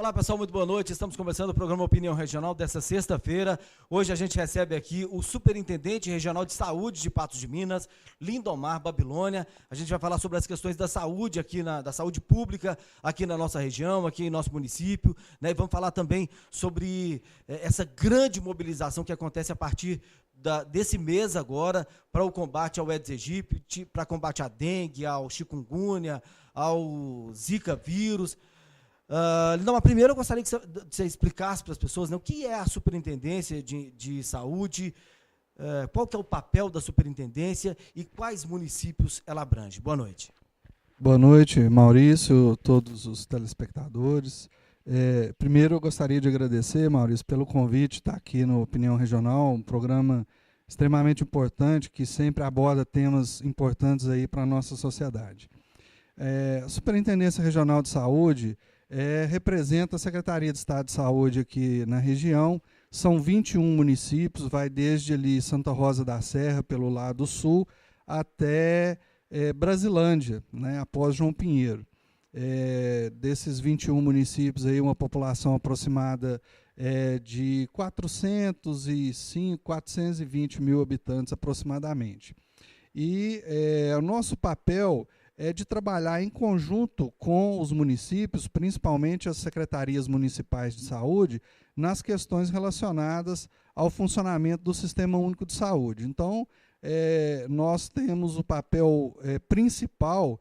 Olá, pessoal, muito boa noite. Estamos começando o programa Opinião Regional dessa sexta-feira. Hoje a gente recebe aqui o Superintendente Regional de Saúde de Patos de Minas, Lindomar Babilônia. A gente vai falar sobre as questões da saúde aqui, da saúde pública aqui na nossa região, aqui em nosso município, né? E vamos falar também sobre essa grande mobilização que acontece a partir desse mês agora para o combate ao Aedes aegypti, para combate à dengue, ao chikungunya, ao Zika vírus. Lindomar, primeiro eu gostaria que você explicasse para as pessoas, né, o que é a Superintendência de Saúde, qual que é o papel da Superintendência e quais municípios ela abrange. Boa noite. Boa noite, Maurício, todos os telespectadores. Primeiro eu gostaria de agradecer, Maurício, pelo convite de estar aqui no Opinião Regional, um programa extremamente importante que sempre aborda temas importantes aí para a nossa sociedade. A Superintendência Regional de Saúde representa a Secretaria de Estado de Saúde aqui na região. São 21 municípios, vai desde ali Santa Rosa da Serra, pelo lado sul, até Brasilândia, né, após João Pinheiro. Desses 21 municípios, aí, uma população aproximada de 405, 420 mil habitantes aproximadamente. E o nosso papel é de trabalhar em conjunto com os municípios, principalmente as secretarias municipais de saúde, nas questões relacionadas ao funcionamento do Sistema Único de Saúde. Então, nós temos o papel principal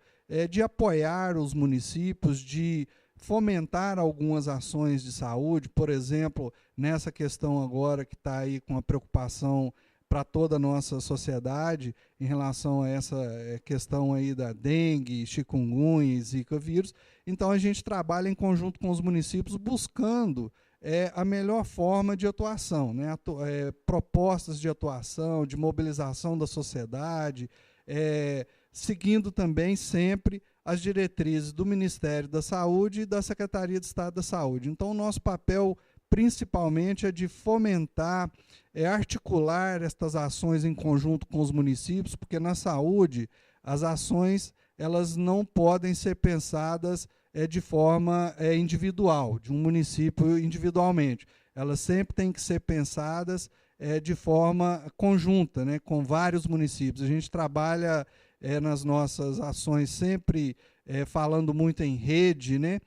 de apoiar os municípios, de fomentar algumas ações de saúde, por exemplo, nessa questão agora que está aí com a preocupação para toda a nossa sociedade em relação a essa questão aí da dengue, chikungunya e zika vírus. Então a gente trabalha em conjunto com os municípios buscando a melhor forma de atuação, né? Propostas de atuação, de mobilização da sociedade, seguindo também sempre as diretrizes do Ministério da Saúde e da Secretaria de Estado da Saúde. Então o nosso papel principalmente é de fomentar, articular estas ações em conjunto com os municípios, porque na saúde as ações elas não podem ser pensadas de forma individual, de um município individualmente. Elas sempre têm que ser pensadas de forma conjunta, né, com vários municípios. A gente trabalha nas nossas ações sempre falando muito em rede, né?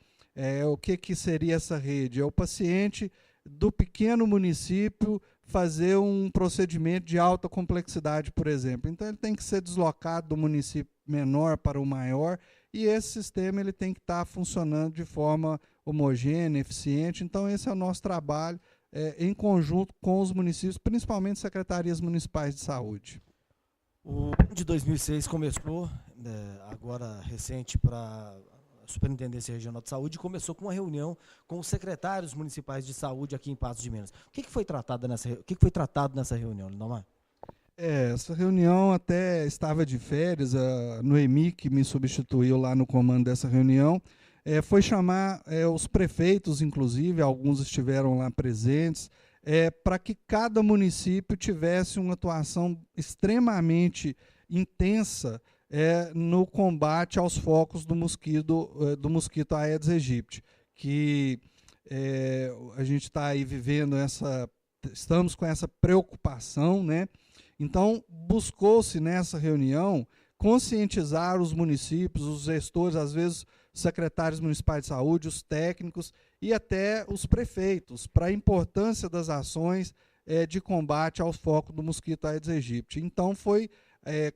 O que seria essa rede? É o paciente do pequeno município fazer um procedimento de alta complexidade, por exemplo. Então, ele tem que ser deslocado do município menor para o maior, e esse sistema ele tem que estar funcionando de forma homogênea, eficiente. Então, esse é o nosso trabalho em conjunto com os municípios, principalmente secretarias municipais de saúde. O ano de 2006 começou, agora recente, para a Superintendência Regional de Saúde, começou com uma reunião com os secretários municipais de saúde aqui em Patos de Minas. O que foi tratado nessa reunião, Lindomar? Essa reunião até estava de férias, a Noemi, que me substituiu lá no comando dessa reunião, foi chamar os prefeitos, inclusive, alguns estiveram lá presentes, para que cada município tivesse uma atuação extremamente intensa no combate aos focos do mosquito Aedes aegypti, que a gente está aí vivendo estamos com essa preocupação, né? Então, buscou-se nessa reunião conscientizar os municípios, os gestores, às vezes os secretários municipais de saúde, os técnicos e até os prefeitos, para a importância das ações de combate ao foco do mosquito Aedes aegypti. Então, foi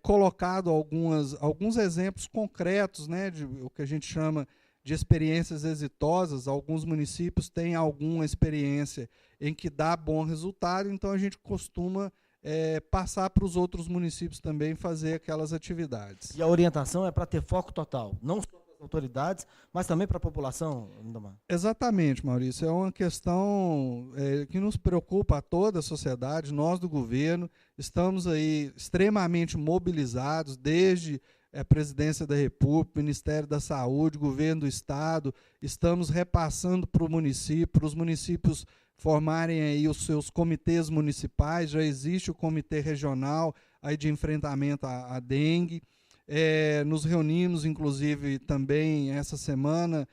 colocado alguns exemplos concretos, né, de o que a gente chama de experiências exitosas. Alguns municípios têm alguma experiência em que dá bom resultado, então a gente costuma passar para os outros municípios também fazer aquelas atividades. E a orientação é para ter foco total, não só para as autoridades, mas também para a população, Lindomar? Exatamente, Maurício. É uma questão que nos preocupa a toda a sociedade. Nós do governo estamos aí extremamente mobilizados, desde a Presidência da República, Ministério da Saúde, Governo do Estado. Estamos repassando para os municípios formarem aí os seus comitês municipais. Já existe o comitê regional aí de enfrentamento à dengue. Nos reunimos, inclusive, também essa semana,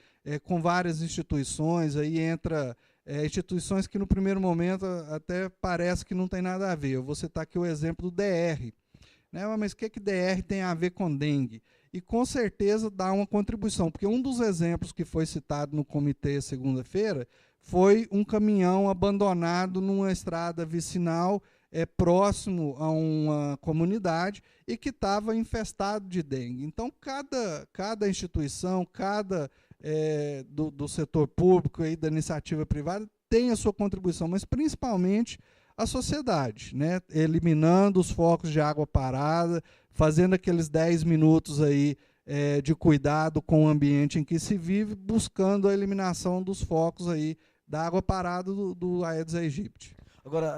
com várias instituições, aí entra instituições que no primeiro momento até parece que não tem nada a ver. Eu vou citar aqui o exemplo do DR. Né? Mas o que DR tem a ver com dengue? E com certeza dá uma contribuição, porque um dos exemplos que foi citado no comitê segunda-feira foi um caminhão abandonado numa estrada vicinal próximo a uma comunidade e que estava infestado de dengue. Então, cada instituição, do setor público e da iniciativa privada tem a sua contribuição, mas principalmente a sociedade, né? Eliminando os focos de água parada, fazendo aqueles 10 minutos aí, de cuidado com o ambiente em que se vive, buscando a eliminação dos focos aí da água parada do Aedes aegypti. Agora,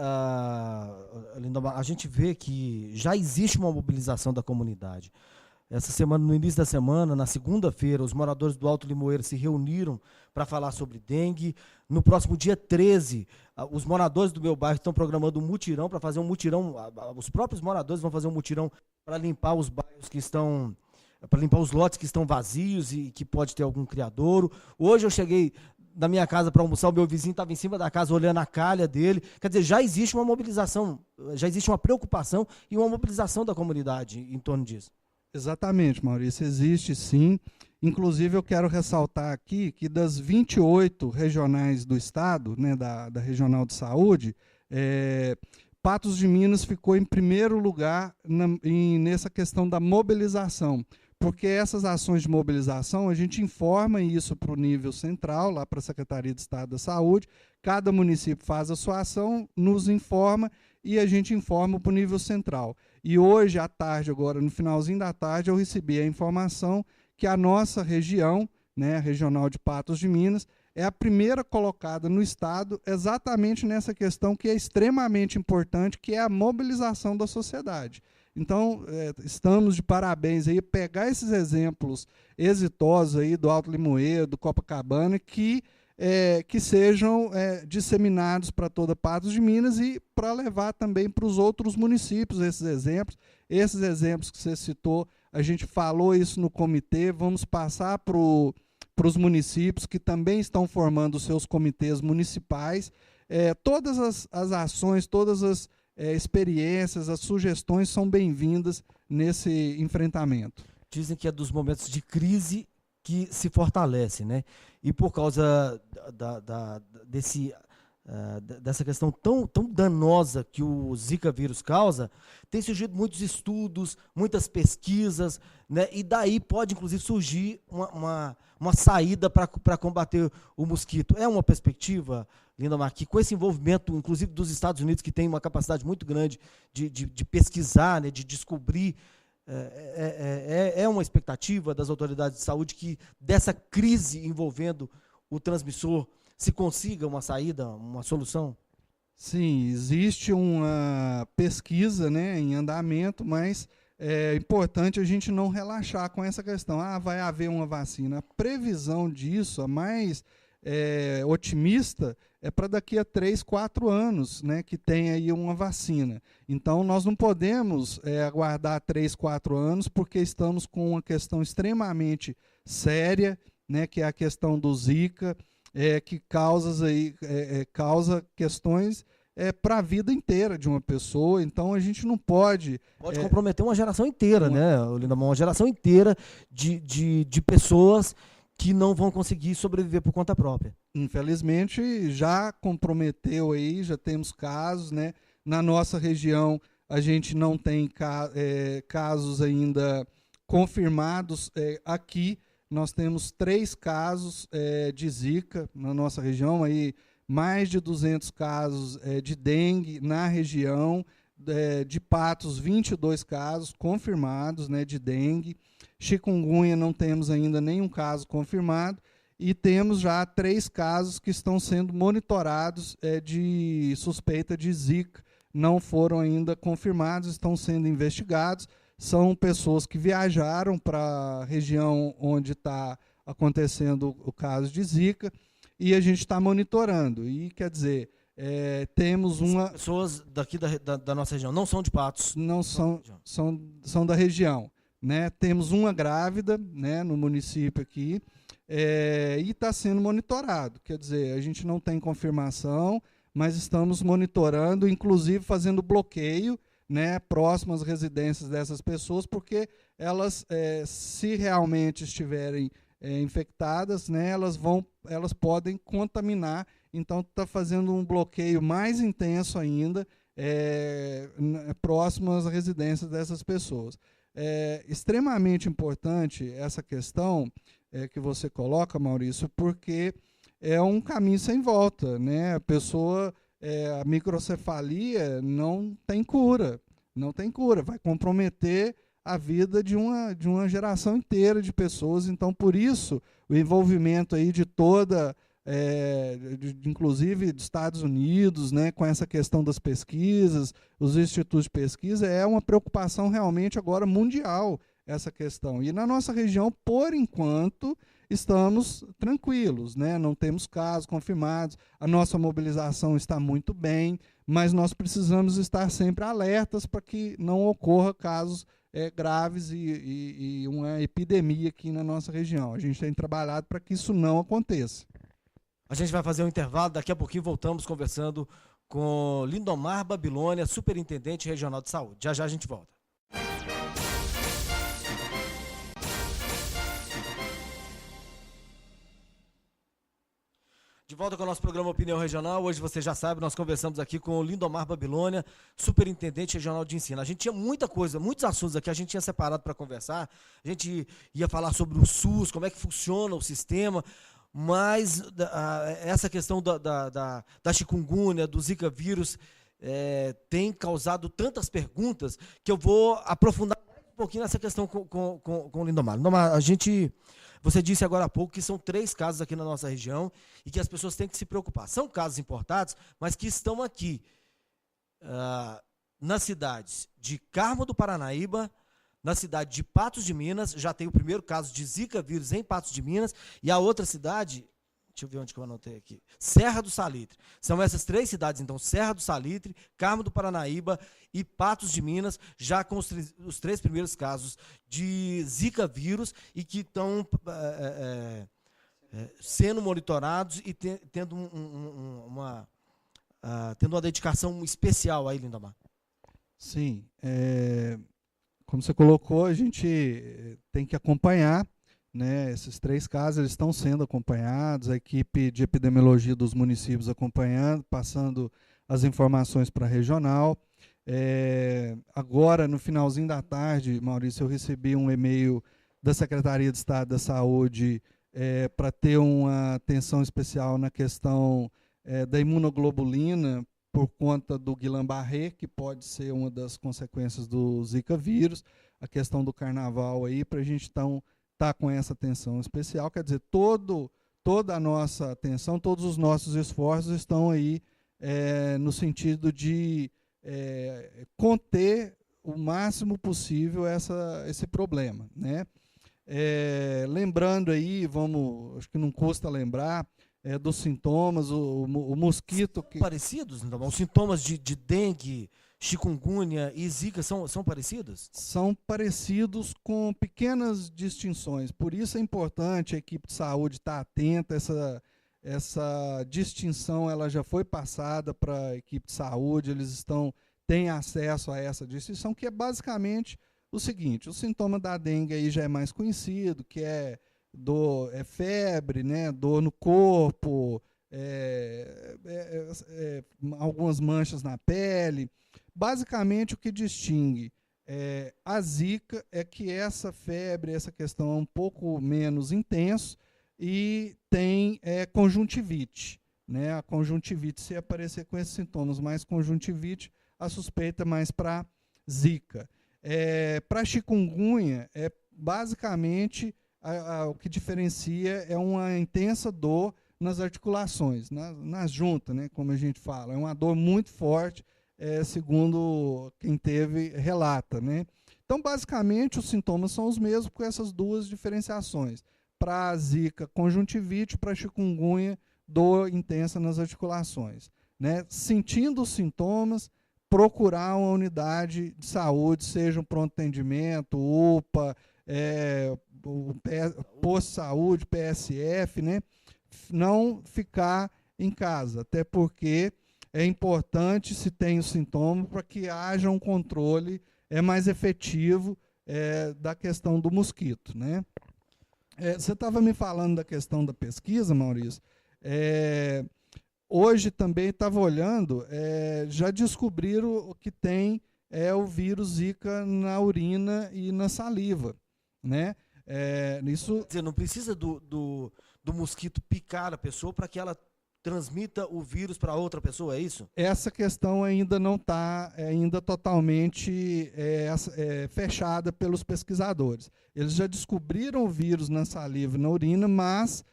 Lindomar, a gente vê que já existe uma mobilização da comunidade. Essa semana, no início da semana, na segunda-feira, os moradores do Alto Limoeiro se reuniram para falar sobre dengue. No próximo dia 13, os moradores do meu bairro estão programando um mutirão para fazer um mutirão. Os próprios moradores vão fazer um mutirão para limpar os bairros que estão, para limpar os lotes que estão vazios e que pode ter algum criadouro. Hoje eu cheguei da minha casa para almoçar, o meu vizinho estava em cima da casa olhando a calha dele. Quer dizer, já existe uma mobilização, já existe uma preocupação e uma mobilização da comunidade em torno disso. Exatamente, Maurício, existe sim. Inclusive, eu quero ressaltar aqui que das 28 regionais do estado, né, da Regional de Saúde, Patos de Minas ficou em primeiro lugar nessa questão da mobilização, porque essas ações de mobilização, a gente informa isso para o nível central, lá para a Secretaria de Estado da Saúde, cada município faz a sua ação, nos informa e a gente informa para o nível central. E hoje, à tarde, agora, no finalzinho da tarde, eu recebi a informação que a nossa região, né, a Regional de Patos de Minas, é a primeira colocada no estado exatamente nessa questão que é extremamente importante, que é a mobilização da sociedade. Então, estamos de parabéns aí, pegar esses exemplos exitosos aí do Alto Limoeiro, do Copacabana, que sejam disseminados para toda Patos de Minas e para levar também para os outros municípios esses exemplos. Esses exemplos que você citou, a gente falou isso no comitê, vamos passar para os municípios que também estão formando os seus comitês municipais. Todas as ações, todas as experiências, as sugestões são bem-vindas nesse enfrentamento. Dizem que é dos momentos de crise que se fortalece, né? E por causa dessa questão tão danosa que o Zika vírus causa, tem surgido muitos estudos, muitas pesquisas, né? E daí pode, inclusive, surgir uma saída para combater o mosquito. É uma perspectiva, Lindomar, que com esse envolvimento, inclusive dos Estados Unidos, que tem uma capacidade muito grande de pesquisar, né, de descobrir, é uma expectativa das autoridades de saúde que dessa crise envolvendo o transmissor se consiga uma saída, uma solução? Sim, existe uma pesquisa, né, em andamento, mas é importante a gente não relaxar com essa questão. Vai haver uma vacina. A previsão disso, a mais otimista, é para daqui a 3, 4 anos, né, que tem aí uma vacina. Então, nós não podemos aguardar 3, 4 anos, porque estamos com uma questão extremamente séria, né, que é a questão do Zika, que causa questões para a vida inteira de uma pessoa. Então, a gente não pode... Pode comprometer uma geração inteira, né, Lindomar? Uma geração inteira de pessoas que não vão conseguir sobreviver por conta própria. Infelizmente, já comprometeu aí, já temos casos, né? Na nossa região, a gente não tem casos ainda confirmados. Aqui, nós temos 3 casos de Zika na nossa região, aí mais de 200 casos de dengue na região, de Patos, 22 casos confirmados, né, de dengue. Chikungunya não temos ainda nenhum caso confirmado e temos já 3 casos que estão sendo monitorados de suspeita de Zika. Não foram ainda confirmados, estão sendo investigados. São pessoas que viajaram para a região onde está acontecendo o caso de Zika e a gente está monitorando. E, quer dizer, temos uma... Pessoas daqui da nossa região, não são de Patos. Não são da região. né? Temos uma grávida, né, no município aqui, e está sendo monitorado. Quer dizer, a gente não tem confirmação, mas estamos monitorando, inclusive fazendo bloqueio, né, próximo às residências dessas pessoas, porque elas, se realmente estiverem infectadas, né, elas podem contaminar. Então, está fazendo um bloqueio mais intenso ainda, próximo às residências dessas pessoas. É extremamente importante essa questão que você coloca, Maurício, porque é um caminho sem volta, né? A pessoa, a microcefalia não tem cura, vai comprometer a vida de uma geração inteira de pessoas. Então, por isso, o envolvimento aí de toda, inclusive dos Estados Unidos, né, com essa questão das pesquisas, os institutos de pesquisa, é uma preocupação realmente agora mundial, essa questão. E na nossa região, por enquanto, estamos tranquilos, né? Não temos casos confirmados, a nossa mobilização está muito bem, mas nós precisamos estar sempre alertas para que não ocorra casos graves e uma epidemia aqui na nossa região. A gente tem trabalhado para que isso não aconteça. A gente vai fazer um intervalo, daqui a pouquinho voltamos conversando com Lindomar Babilônia, Superintendente Regional de Saúde. Já já a gente volta. De volta com o nosso programa Opinião Regional. Hoje você já sabe, nós conversamos aqui com o Lindomar Babilônia, Superintendente Regional de Ensino. A gente tinha muita coisa, muitos assuntos aqui, a gente tinha separado para conversar. A gente ia falar sobre o SUS, como é que funciona o sistema, mas essa questão da chikungunya, do Zika vírus, tem causado tantas perguntas que eu vou aprofundar um pouquinho nessa questão com o Lindomar. Lindomar, você disse agora há pouco que são 3 casos aqui na nossa região e que as pessoas têm que se preocupar. São casos importados, mas que estão aqui nas cidades de Carmo do Paranaíba, na cidade de Patos de Minas. Já tem o primeiro caso de Zika vírus em Patos de Minas, e a outra cidade, deixa eu ver onde que eu anotei aqui, Serra do Salitre. São essas 3 cidades, então, Serra do Salitre, Carmo do Paranaíba e Patos de Minas, já com os 3 primeiros casos de Zika vírus e que estão sendo monitorados e tendo uma dedicação especial aí, Lindomar. Sim, como você colocou, a gente tem que acompanhar, né, esses 3 casos, eles estão sendo acompanhados, a equipe de epidemiologia dos municípios acompanhando, passando as informações para a regional. Agora, no finalzinho da tarde, Maurício, eu recebi um e-mail da Secretaria de Estado da Saúde para ter uma atenção especial na questão da imunoglobulina por conta do Guillain-Barré, que pode ser uma das consequências do Zika vírus, a questão do carnaval aí, para a gente tá com essa atenção especial. Quer dizer, toda a nossa atenção, todos os nossos esforços estão aí no sentido de conter o máximo possível esse problema, né? Lembrando aí, acho que não custa lembrar, dos sintomas, o mosquito que... Parecidos, então? Os sintomas de dengue, chikungunya e zika são parecidos? São parecidos, com pequenas distinções. Por isso é importante a equipe de saúde estar atenta. Essa distinção ela já foi passada para a equipe de saúde, eles têm acesso a essa distinção, que é basicamente o seguinte: o sintoma da dengue aí já é mais conhecido, que é febre, né, dor no corpo, algumas manchas na pele. Basicamente, o que distingue a Zika é que essa febre, essa questão é um pouco menos intenso e tem conjuntivite, né? A conjuntivite, se aparecer com esses sintomas mais conjuntivite, a suspeita mais para Zika. Para chikungunya, basicamente o que diferencia é uma intensa dor nas articulações, nas juntas, né, como a gente fala. É uma dor muito forte, segundo quem teve relata, né? Então, basicamente, os sintomas são os mesmos, com essas 2 diferenciações. Para a Zika, conjuntivite; para a chikungunya, dor intensa nas articulações, né? Sentindo os sintomas, procurar uma unidade de saúde, seja um pronto atendimento, UPA, o posto de saúde, PSF, né? Não ficar em casa, até porque é importante, se tem o sintoma, para que haja um controle mais efetivo da questão do mosquito, né? Você estava me falando da questão da pesquisa, Maurício. Hoje também estava olhando, já descobriram que tem o vírus Zika na urina e na saliva, né? Isso... Quer dizer, não precisa do mosquito picar a pessoa para que ela transmita o vírus para outra pessoa, é isso? Essa questão ainda não está ainda totalmente fechada pelos pesquisadores. Eles já descobriram o vírus na saliva e na urina, mas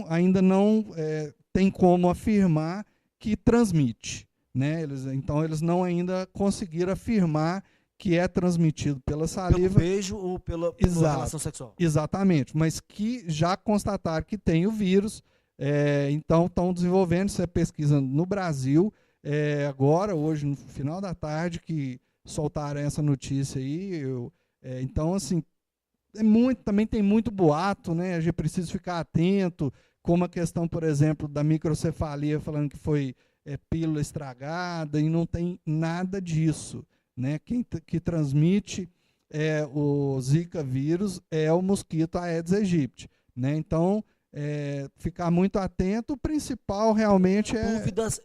ainda não tem como afirmar que transmite, né? Então eles não ainda conseguiram afirmar que é transmitido pela saliva. Pelo beijo ou pela relação sexual? Exatamente, mas que já constataram que tem o vírus. Então estão desenvolvendo essa pesquisa no Brasil, agora, hoje, no final da tarde, que soltaram essa notícia aí. Então, assim, também tem muito boato, né? A gente precisa ficar atento, como a questão, por exemplo, da microcefalia, falando que foi pílula estragada, e não tem nada disso, né? Que transmite o Zika vírus é o mosquito Aedes aegypti, né? Então, ficar muito atento. O principal realmente dúvidas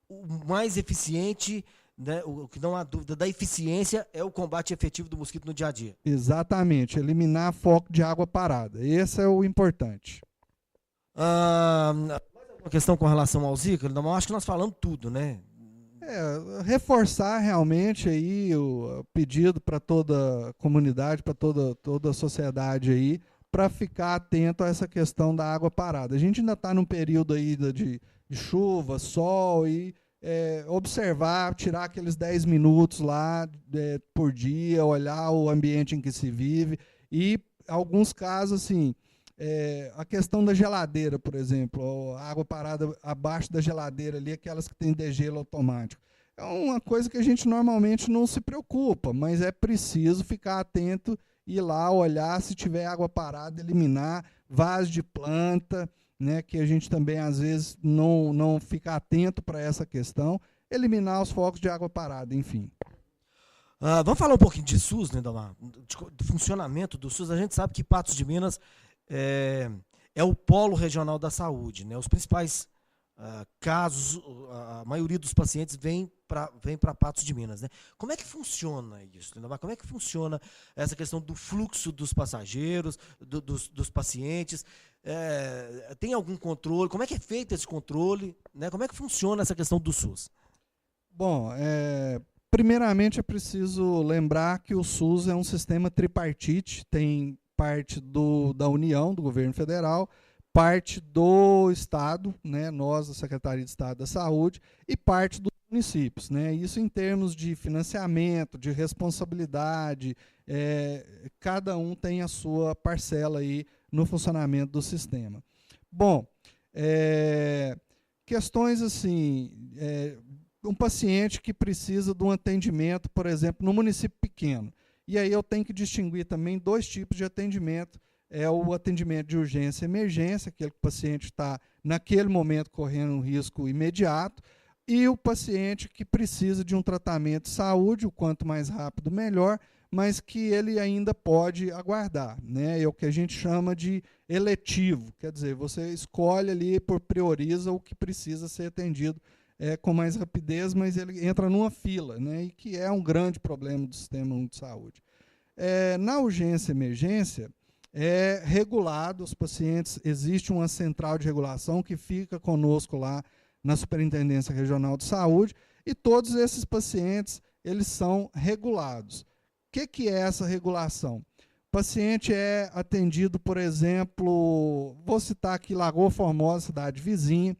o mais eficiente, né? O que não há dúvida da eficiência é o combate efetivo do mosquito no dia a dia. Exatamente, eliminar foco de água parada. Esse é o importante. Uma questão com relação ao Zika, eu acho que nós falamos tudo, né? Reforçar realmente aí o pedido para toda a comunidade, para toda a sociedade aí, para ficar atento a essa questão da água parada. A gente ainda está num período aí de chuva, sol, e observar, tirar aqueles 10 minutos lá por dia, olhar o ambiente em que se vive. E alguns casos, assim, a questão da geladeira, por exemplo, a água parada abaixo da geladeira ali, aquelas que tem degelo automático. É uma coisa que a gente normalmente não se preocupa, mas é preciso ficar atento, ir lá, olhar, se tiver água parada, eliminar, vaso de planta, né, que a gente também às vezes não fica atento para essa questão, eliminar os focos de água parada, enfim. Vamos falar um pouquinho de SUS, né, Domar? Do funcionamento do SUS. A gente sabe que Patos de Minas é o polo regional da saúde, né? Os principais casos, a maioria dos pacientes vem para Patos de Minas, né? Como é que funciona isso, Domar? Como é que funciona essa questão do fluxo dos passageiros, dos pacientes? Tem algum controle? Como é que é feito esse controle, né? Como é que funciona essa questão do SUS? Bom, primeiramente é preciso lembrar que o SUS é um sistema tripartite, tem parte da União, do governo federal, parte do Estado, né, nós, a Secretaria de Estado da Saúde, e parte dos municípios, né? Isso em termos de financiamento, de responsabilidade, cada um tem a sua parcela aí no funcionamento do sistema. Bom, questões assim, um paciente que precisa de um atendimento, por exemplo, no município pequeno. E aí eu tenho que distinguir também dois tipos de atendimento. O atendimento de urgência e emergência, aquele que o paciente está, naquele momento, correndo um risco imediato, e o paciente que precisa de um tratamento de saúde, o quanto mais rápido, melhor, mas que ele ainda pode aguardar, né? É o que a gente chama de eletivo, quer dizer, você escolhe ali, prioriza o que precisa ser atendido com mais rapidez, mas ele entra numa fila, né? E que é um grande problema do sistema único de saúde. Na urgência e emergência, é regulado, os pacientes, existe uma central de regulação que fica conosco lá na Superintendência Regional de Saúde, e todos esses pacientes, eles são regulados. O que é essa regulação? O paciente é atendido, por exemplo, vou citar aqui Lagoa Formosa, cidade vizinha,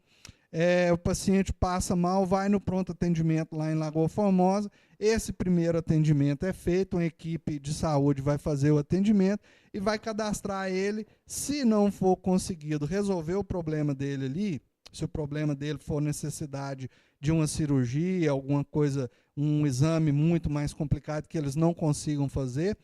o paciente passa mal, vai no pronto atendimento lá em Lagoa Formosa, esse primeiro atendimento é feito, uma equipe de saúde vai fazer o atendimento e vai cadastrar ele. Se não for conseguido resolver o problema dele ali, se o problema dele for necessidade de uma cirurgia, alguma coisa, um exame muito mais complicado que eles não consigam fazer,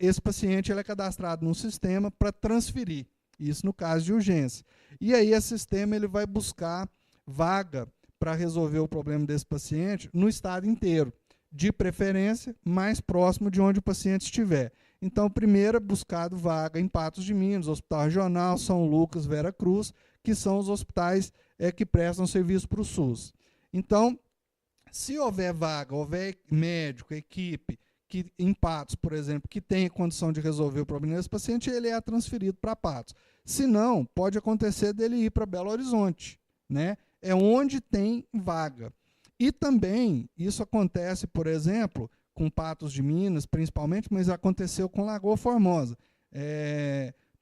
esse paciente ele é cadastrado no sistema para transferir, isso no caso de urgência. E aí esse sistema ele vai buscar vaga para resolver o problema desse paciente no estado inteiro, de preferência mais próximo de onde o paciente estiver. Então, primeiro é buscado vaga em Patos de Minas, Hospital Regional, São Lucas, Vera Cruz, que são os hospitais que prestam serviço para o SUS. Então, se houver vaga, houver médico, equipe, que em Patos, por exemplo, que tenha condição de resolver o problema desse paciente, ele é transferido para Patos. Se não, pode acontecer dele ir para Belo Horizonte, né? É onde tem vaga. E também, isso acontece, por exemplo, com Patos de Minas, principalmente, mas aconteceu com Lagoa Formosa.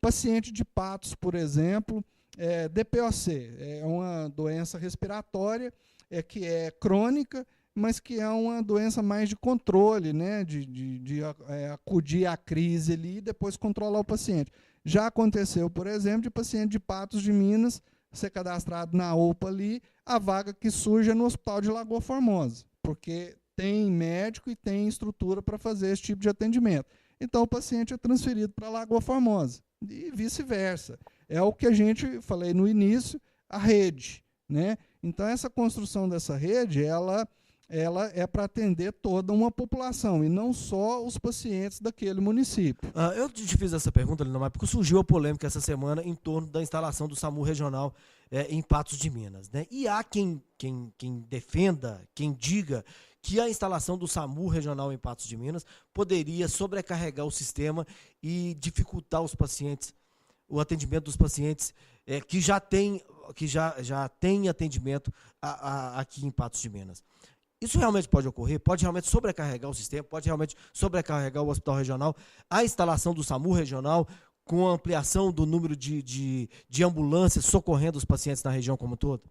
Paciente de Patos, por exemplo, DPOC, é uma doença respiratória que é crônica, mas que é uma doença mais de controle, né, de acudir à crise ali e depois controlar o paciente. Já aconteceu, por exemplo, de paciente de Patos de Minas ser cadastrado na UPA ali, a vaga que surge é no Hospital de Lagoa Formosa, porque tem médico e tem estrutura para fazer esse tipo de atendimento. Então, o paciente é transferido para Lagoa Formosa e vice-versa. É o que a gente, falei no início, a rede, né? Então, essa construção dessa rede, ela é para atender toda uma população e não só os pacientes daquele município. Eu te fiz essa pergunta, Lindomar, porque surgiu a polêmica essa semana em torno da instalação do SAMU regional em Patos de Minas, né? E há quem defenda, quem diga que a instalação do SAMU regional em Patos de Minas poderia sobrecarregar o sistema e dificultar os pacientes, o atendimento dos pacientes que já tem atendimento aqui em Patos de Minas. Isso realmente pode ocorrer? Pode realmente sobrecarregar o sistema? Pode realmente sobrecarregar o hospital regional? A instalação do SAMU regional, com a ampliação do número de ambulâncias socorrendo os pacientes na região como um todo?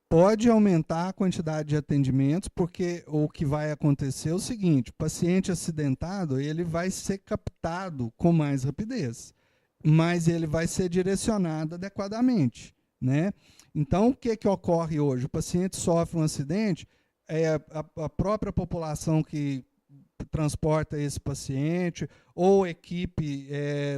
Pode aumentar a quantidade de atendimentos, porque o que vai acontecer é o seguinte: o paciente acidentado ele vai ser captado com mais rapidez, mas ele vai ser direcionado adequadamente, né? Então, o que ocorre hoje? O paciente sofre um acidente, a própria população que transporta esse paciente, ou equipe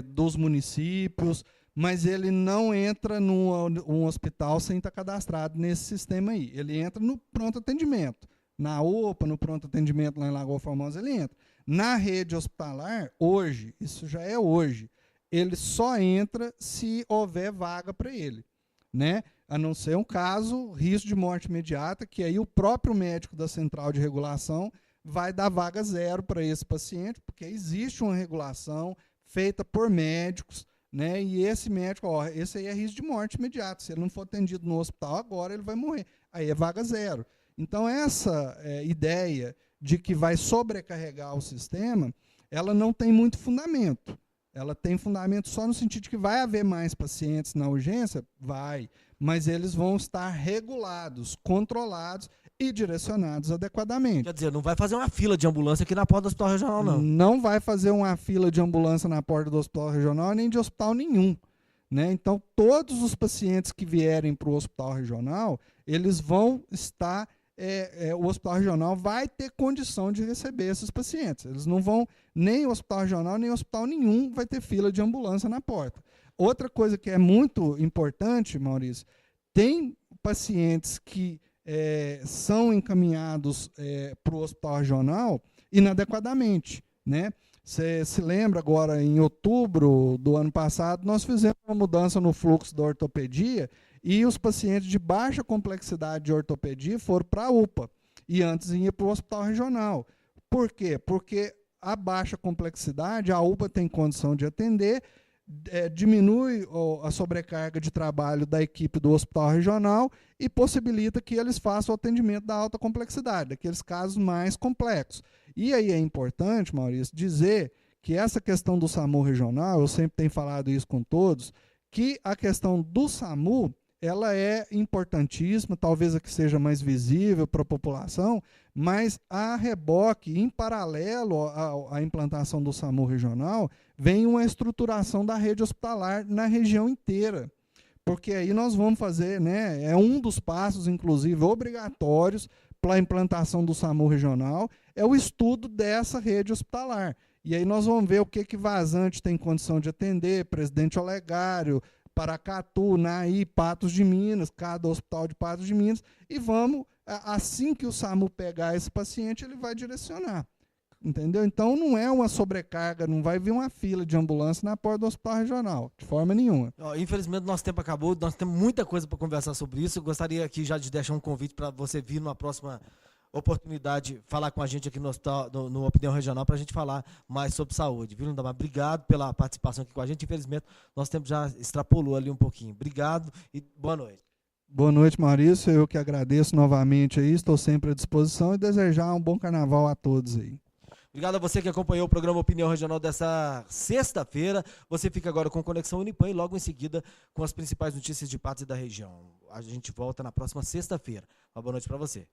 dos municípios, mas ele não entra num hospital sem estar cadastrado nesse sistema aí. Ele entra no pronto atendimento. Na UPA, no pronto atendimento lá em Lagoa Formosa, ele entra. Na rede hospitalar, hoje, isso já é hoje, ele só entra se houver vaga para ele, né? A não ser um caso, risco de morte imediata, que aí o próprio médico da central de regulação vai dar vaga zero para esse paciente, porque existe uma regulação feita por médicos, né? E esse médico, esse aí é risco de morte imediata. Se ele não for atendido no hospital agora, ele vai morrer. Aí é vaga zero. Então, essa ideia de que vai sobrecarregar o sistema, ela não tem muito fundamento. Ela tem fundamento só no sentido de que vai haver mais pacientes na urgência? Vai. Mas eles vão estar regulados, controlados e direcionados adequadamente. Quer dizer, não vai fazer uma fila de ambulância aqui na porta do hospital regional, não. Não vai fazer uma fila de ambulância na porta do hospital regional, nem de hospital nenhum, né? Então, todos os pacientes que vierem para o hospital regional, eles vão estar... o hospital regional vai ter condição de receber esses pacientes. Eles não vão, nem o hospital regional, nem hospital nenhum vai ter fila de ambulância na porta. Outra coisa que é muito importante, Maurício, tem pacientes que são encaminhados para o hospital regional inadequadamente, né? Você se lembra agora, em outubro do ano passado, nós fizemos uma mudança no fluxo da ortopedia e os pacientes de baixa complexidade de ortopedia foram para a UPA e antes ia para o hospital regional. Por quê? Porque a baixa complexidade, a UPA tem condição de atender, diminui a sobrecarga de trabalho da equipe do hospital regional e possibilita que eles façam o atendimento da alta complexidade, daqueles casos mais complexos. E aí é importante, Maurício, dizer que essa questão do SAMU regional, eu sempre tenho falado isso com todos, que a questão do SAMU, ela é importantíssima, talvez a que seja mais visível para a população, mas a reboque, em paralelo à implantação do SAMU regional, vem uma estruturação da rede hospitalar na região inteira. porque aí nós vamos fazer, né, é um dos passos, inclusive, obrigatórios para a implantação do SAMU regional, é o estudo dessa rede hospitalar. E aí nós vamos ver o que Vazante tem condição de atender, Presidente Olegário, Paracatu, Naí, Patos de Minas, cada hospital de Patos de Minas, e vamos, assim que o SAMU pegar esse paciente, ele vai direcionar. Entendeu? Então não é uma sobrecarga, não vai vir uma fila de ambulância na porta do hospital regional, de forma nenhuma. Infelizmente nosso tempo acabou, nós temos muita coisa para conversar sobre isso. Eu gostaria aqui já de deixar um convite para você vir numa próxima oportunidade falar com a gente aqui no hospital, no Opinião Regional, para a gente falar mais sobre saúde. Viu, Lindomar? Obrigado pela participação aqui com a gente. Infelizmente nosso tempo já extrapolou ali um pouquinho. Obrigado e boa noite. Boa noite, Maurício. Eu que agradeço novamente aí, estou sempre à disposição e desejar um bom carnaval a todos aí. Obrigado a você que acompanhou o programa Opinião Regional dessa sexta-feira. Você fica agora com Conexão Unipan e logo em seguida com as principais notícias de Patos e da região. A gente volta na próxima sexta-feira. Uma boa noite para você.